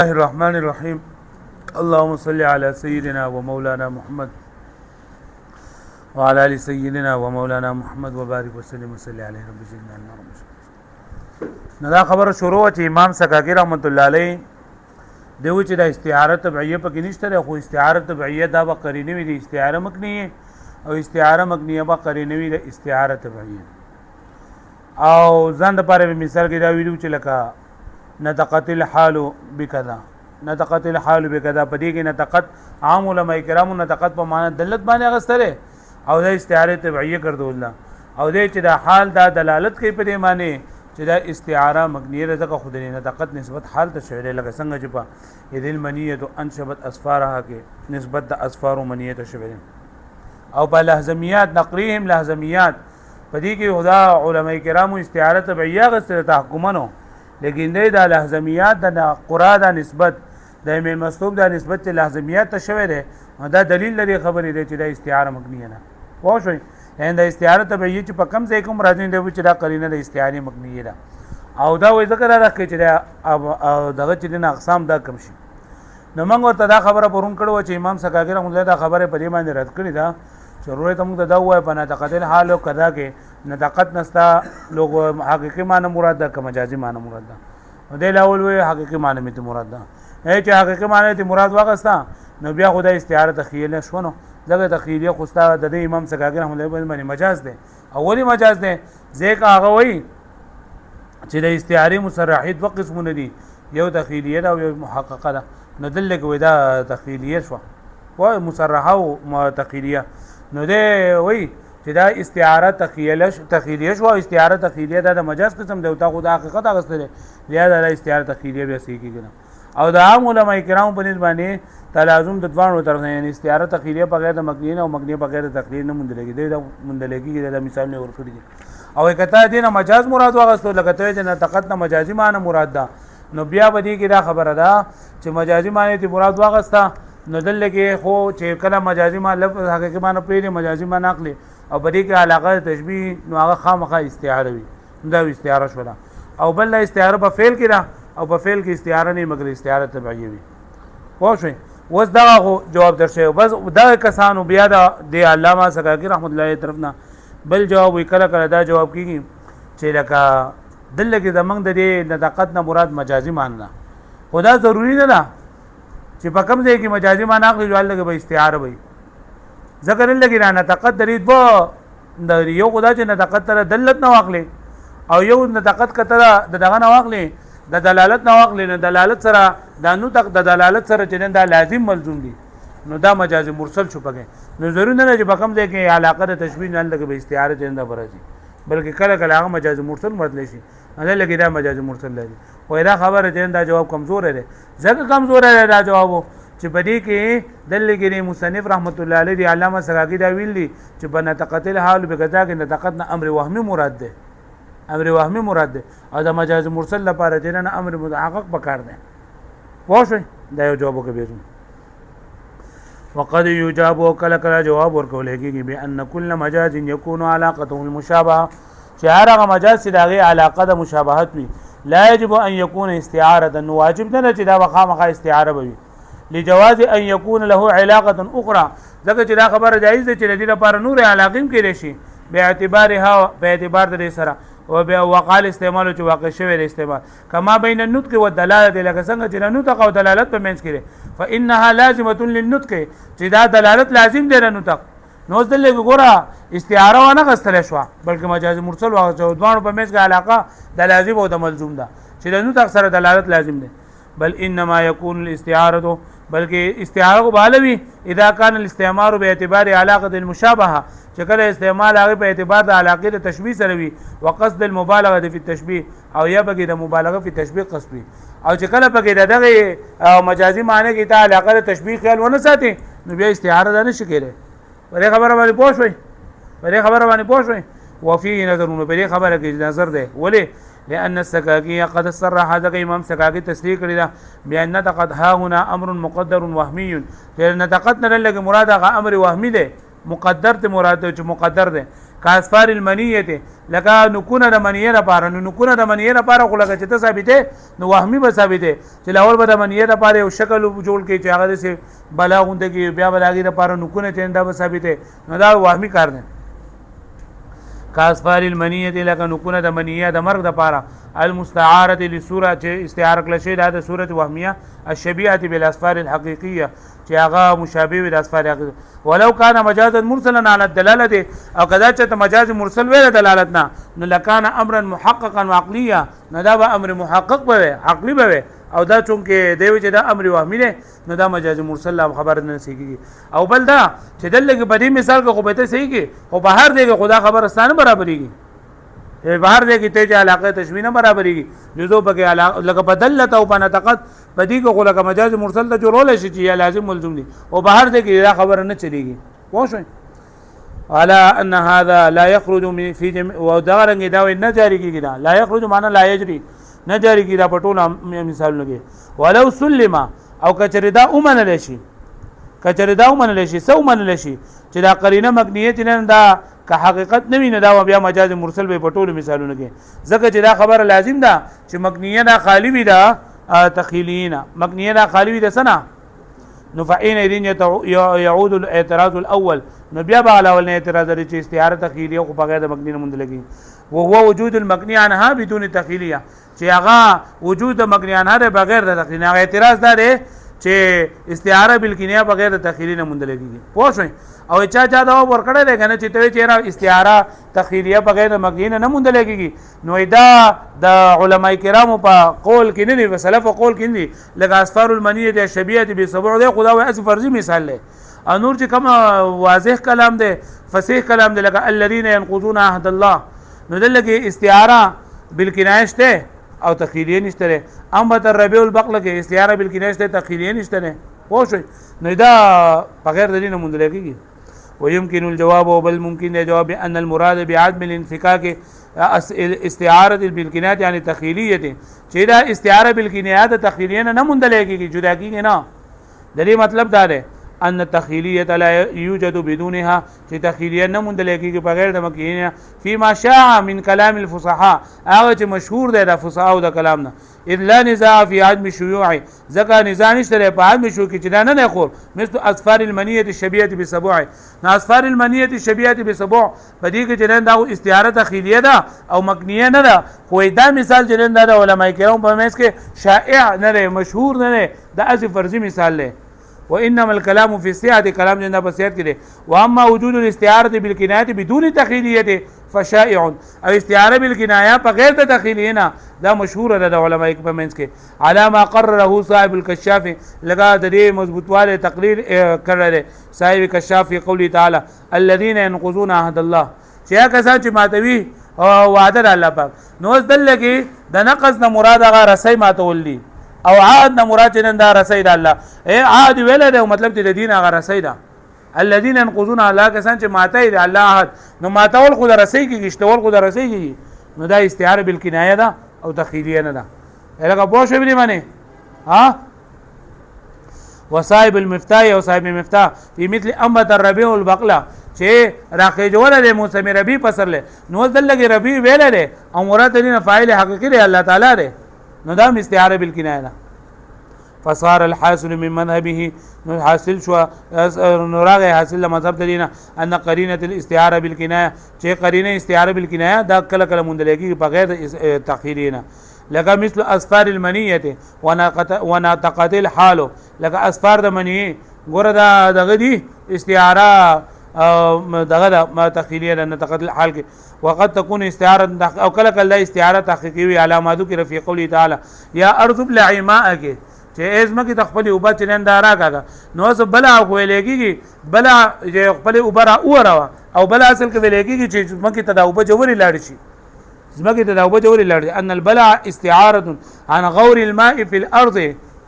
الله الرحمن الرحيم اللهم صل على سيدنا ومولانا محمد وعلى ال سيدنا ومولانا محمد وبارك وسلم وصلي عليه رب زدنا علما. دا خبر شروع چې امام سکاکی رحمت الله علیه دیو چې د استعاره تبعیه پکې نشته، خو استعاره تبعیه دا به قرینه وي د استعاره مکنیه او استعاره مکنیه به قرینه وي د استعاره تبعیه. او ځان لپاره مثال کې دا ویلو چې لکه نطقت الحال بکذا، نطقت الحال بکذا، په دې کې نطقت عام علماء کرامو نطقت په معنی دلت باندې اغستره او د استعاره تبعیه کړدول، او دې چې د حال دا دلالت کوي په دې معنی چې دا استعاره مبنیه ده ځکه خود نه نطقت نسبت حال ته شویل، لکه څنګه چې په اذل منیه انشبت اسفارها کې نسبت د اسفار او منیه ته شویل. او په لحظمیات نقریهم لحظمیات په دې کې خدا علماء کرامو استعاره تبعیه غسر تحکمنو، لیکن د لحظمیات د قرا د نسبت د ایمه مستوب د نسبت لحظمیات ته شوی دی، دا دلیل لري خبرې دی چې د استعاره مبنیه نه پوه شئ. ان د استعاره تبعیه چې په کم ځای کوم راځي دی چې دا قرینه د استعاره مبنیه ده، او دا وایي ذکر راځي چې دغه چې د اقسام دا کم شي. نو موږ ورته دا خبره پرون کړو چې امام سکاکی رحمۃ اللہ دا خبره په دې باندې رد کړې ده ضرورت موږ ته دا وایي په نطقت الحال او کذا کې نطقت نستا لوګ حقیقي معنی مراد ده که مجازي معنی مراد ده. نو د لاول وی حقیقي معنی می ته مراد ده، چې حقیقي معنی ته مراد واغستا نو بیا خدای استعاره تخیل شونه دغه تخیلیه خوستا د امام سکاکی رحمۃ اللہ باندې مجاز ده. اولی مجاز ده ځکه هغه وی چې د استعاره مصرحیت دوه قسمونه دي، یو تخیلیه او یو محققه ده. نو دلته کې دا تخیلیه شو او مصرحه او تخیلیه، نو دی وی چې دا استعاره تخیلیه شو، استعاره تخیلیه دا د مجاز قسم دی او تا خو د حقیقت اغستره لیا دا استعاره تخیلیه بیا صحیح کیږي. او د عام علماء کرام په نسبت باندې تلازم د دوانو طرف نه، یعنی استعاره تخیلیه بغیر د مکنین او مکنیه بغیر د تقریر نه مندلګي دی، دا مندلګي د مثال نه ورکړي دي. او کته دینه مجاز مراد واغستو لکه ته د نطقت نه مجازي معنی مراد ده، نو بیا به دې کې دا خبره ده چې مجازي معنی ته مراد واغستا نو دلته کې خو چې کله مجازي معنی لفظ حقیقي معنی پرې مجازي معنی نقلی او بدی کې علاقه تشبیه نو هغه خامخا استعاره وي، دا استعاره شولا. او بل استعاره په فعل کې ده او په فعل کې استعاره نه مګر استعاره تبعیه وي. پوه شئ. اوس دا جواب درشه بس دا کسانو بیا د علامه سکاکی رحمت الله طرف نه بل جواب وکړه کړه دا جواب کیږي چې لکه دلته کې زمنګ د دې نطقت نه مراد مجازي معنی نه، خدا ضروری نه ده چې په کوم ځای کې مجازي معنی اخلي ولله به استعاره وي. ذکر لګی نه نطقت درې دو د یو خدا چې نطقت تر دلت نه واخلي او یو نطقت کتره دغه نه واخلي د دلالت نه واخلي، نه دلالت سره د نو تک د دلالت سره چې دا لازم ملزوم دي، نو دا مجازي مرسل شو پکې. نو ضروري نه چې په کوم ځای کې علاقه د تشبیه نه لګي به استعاره چنده برازي، بلکې کله کله هغه مجازي مرسل مرتل شي نه لګي دا مجازي مرسل لري. خو دا خبره چې دا جواب کمزور دی، ځکه کمزور دی دا جواب چې بدی کې دلګری مصنف رحمت الله علیه دی علامه سکاکی دا ویل دي چې بنطقت الحال بغذا کې نطقت نه امر وهمي مراد ده، امر وهمي مراد ده، او د مجاز مرسل لپاره چې نه امر متحقق پکار ده. پوه شئ. دا یو جواب کوي. وقد يجاب کله کله جواب ورکول کېږي بان كل مجاز يكون علاقته المشابهه، چې هغه مجاز چې دغه علاقه د مشابهت وي لا يجب ان يكون استعاره، نو واجب نه چې دا وخامخه استعاره وي لجواز ان يكون له علاقه اخرى، ځکه چې دا خبره جایز ده چې د دې لپاره نور علاقه کې شي به اعتبارها په اعتبار د سره او به وقال استعمال چې واقع شوی د استعمال کما بین النطق والدلاله، لکه څنګه چې نطق او دلالت په منځ کې فانها لازمه للنطق، چې دا دلالت لازم دی د نطق. نو دلته ګوره استعاره ونه غستل شو بلکې مجاز مرسل او دوانو په منځ کې علاقه د لازم او د ملزوم ده چې د نطق سره دلالت لازم ده. بل انما يكون الاستعاره، بلکې استعاره کو بالوي اذا كان الاستعمار باعتبار علاقه المشابهه، چې کله استعمال هغه په اعتبار د علاقه د تشبیه سره وي وقصد المبالغه فی التشبیه، او یا بګی د مبالغه فی تشبیه قصدی، او چې کله پکې دغه مجازي معنی کې ته علاقه د تشبیه خیال ونه ساتي نو بیا استعاره ده نشي کېږي. په خبره باندې پوه شئ، په خبره باندې پوه شئ. وفي نظرونه په خبره کې نظر ده، ولی لأن السكاكي قد صرح هذا امام سکاکی تصریح کړی دا بأن نطقت ها هنا امر مقدر وهمي، چې نطقت نه لګي مراد هغه امر وهمي ده، مقدر ته مراد چې مقدر ده کاسفار المنیه لکه نکونه د منیه لپاره نو نکونه د منیه لپاره خو لکه چې ته ثابته نو وهمي به ثابته چې لاول به د منیه لپاره یو شکل جوړ کې چې هغه سه بلاغونده کې بیا بلاغي لپاره نکونه چنده به ثابته نو دا وهمي کار دی کاسفار المنیه لکه نکونه د منیه د مرګ لپاره المستعاره لسوره چې استعاره کله شي د صورت وهمیه الشبيهه بالاسفار الحقيقيه چې هغه مشابه وي د اسفار حقیقي ولو کان مجازا مرسلا على الدلاله او کدا چې مجاز مرسل ویل دلالت نه نو لکان امرا محققا وعقليا نه دا به امر محقق به عقلی به او دا چونکه دی چې دا امر وهمي نه نو دا مجاز مرسل خبر نه سیږي او بل دا چې دلته په دې مثال کې خو به ته سیږي او بهر دی خدا خبر ستانه برابرېږي بهر دی کې ته چې علاقه تشبیه نه برابرېږي جزو پکې علاقه لکه بدلت او بنتقد بدی کو لکه مجاز مرسل ته جوړول شي چې لازم ملزم دي او بهر دی کې دا خبر نه چلیږي واښوي على ان هذا لا يخرج من في جميع ودارنګ دا نه جاری کیږي دا لا يخرج معنا لا يجري نه جاری کیږي دا پټول مثال لګي ولو سلم او کچری دا اومنل شي کچری دا اومنل شي سو منل شي چې دا قرینه مبنیه نه دا که حقیقت نه ویني دا بیا مجاز مرسل به پټول مثالونه کې ځکه چې دا خبره لازم ده چې مکنیه دا خالی وي دا تخیلینا مکنیه دا خالی وي د سنا نو فعين اذن يعود الاعتراض الاول نو بیا به علاوه نه اعتراض لري چې استعاره تخیلیه خو بغیر د مکنی نه مونږ لګي وهو وجود المکنی عنها بدون تخیلیه چې هغه وجود د مکنی عنها بغیر د تخیلیه هغه اعتراض ده چې استعاره بالکنیه بغیر د تخیلی نه مونږ لګي پوه شئ او چا دا ورکړه ده کنه چې ته چیرې استعاره تخیلیه بغیر د مکنی نه مونږ لګي نو دا د علماء کرامو په قول کې نه دي سلف قول کې نه دي لکه اسفار المنیه د شبیه به سبع ده خدا و اس فرضی مثال له انور چې کوم واضح کلام ده فصیح کلام ده لکه الذين ينقضون عهد الله نو دلته استعاره بالکنایه شته او تخیلیه نشته اما تر ربيع البقله کې استعاره بالکنایه شته تخیلیه نشته پوه شئ نو دا بغیر د دې نه مونږ لګي ويمكن الجواب بل ممكن الجواب ان المراد بعدم الانفكاك استعاره بالکنایه یعنی تخیلیه چې دا استعاره بالکنایه د تخیلیه نه مونږ لګي جدا کیږي نه د دې مطلب دا دی ان التخیلیه لا يوجد بدونها چې تخیلیه نه مونږ لګي بغیر د مکنیه فيما شاع من كلام الفصحاء هغه چې مشهور دی د فصحاء او د کلام نه اذ لا نزاع في عدم الشيوع ځکه نزاع نشته په عدم شو کې چې دا نه خور مثل اسفار المنیه الشبیه بسبوع اسفار المنیه الشبیه بسبوع بدی کې چې دا استعاره تخیلیه ده او مکنیه نه ده خو دا مثال چې دا علماء کرام په مېس کې شائع نه مشهور نه ده از فرضي مثال له وانما الكلام في السعه كلام جنده بسيط كده واما وجود الاستعاره بالكنايه بدون تخيليه فشائع او استعاره بالكنايه بغیر د تخیلینا دا مشهور ده د علماء په منځ کې علامه قرره صاحب الكشاف لگا د دې مضبوطواله تقریر کړل صاحب کشاف في قوله تعالى الذين ينقضون عهد الله چې کسان چې ماتوي وعده الله پاک نو دل کې د نقض نه مراد هغه رسۍ ماتول دي او عاد نه مراد نن دا رسید الله عاد ویل ده مطلب ته دین هغه رسید الذين ينقضون الله کسان چې ماته دی الله عهد نو ماتول خو رسې کې اشتول خو رسې کې نو دا استعاره بالکنایه ده او تخیلیه نه ده لکه پوه شو به معنی ها وصائب المفتاح او صاحب المفتاح په مثل امه الربيع البقله چې راخې جوړه د موسم ربيع پسرله نو دلته ربيع ویل ده او مراد دې فاعل حقيقي دی الله تعالی ده نو دا استعاره بالکنایه ده فصار الحاصل من مذهبه حاصل شو نوراغه حاصل مذهب دلینا ان قرینه الاستعاره بالکنایه چې قرینه استعاره بالکنایه دا کله کله مونږ لګي بغیر تاخیرینا لکه مثل اسفار المنیه وناقض الحال لکه اسفار د منیه ګوره دا دغه دي استعاره دغه ما تخیلیه نه تقد الحال کې وقد تكون استعاره او کله کله استعاره تحقیقی علاماتو کې رفیق قولی تعالی یا ارض بلع ماء کې چې ازمه کې تخپل اوبه چنندارا کاګه نو څه بلا ویلېږي بلا چې خپل اوبه را اوروا او بلا اصل کې ویلېږي چې مکه ته دا اوبه جوړی لاړ شي زمکه ته دا اوبه جوړی لاړ شي ان البلع استعاره عن غور الماء في الارض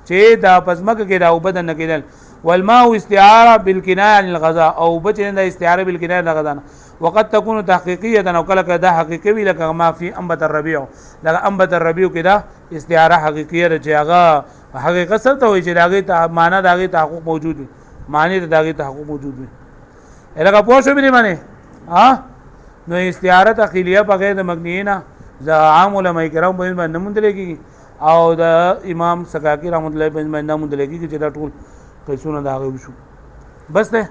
چې دا پزمکه کې دا اوبه نه کېدل والماء استعاره بالكنايه عن الغذاء او بچنه استعاره بالكنايه عن الغذاء وقد تكون تحقيقيه او کله کله دا حقيقي وی لکه ما في انبت الربيع لکه انبت الربيع کې دا استعاره حقيقيه چې هغه حقیقت سره ته وي چې داغه معنا داغه تحقق موجود وي معنی داغه تحقق موجود وي الګه پوه شو به معنی ها نو استعاره تخیلیه بغیر د مبنیه ز عام علماء کرام په باندې نه مونږ لګي او د امام سکاکی رحمت الله په باندې نه مونږ لګي چې دا ټول قیسونه دا غو شو بس ده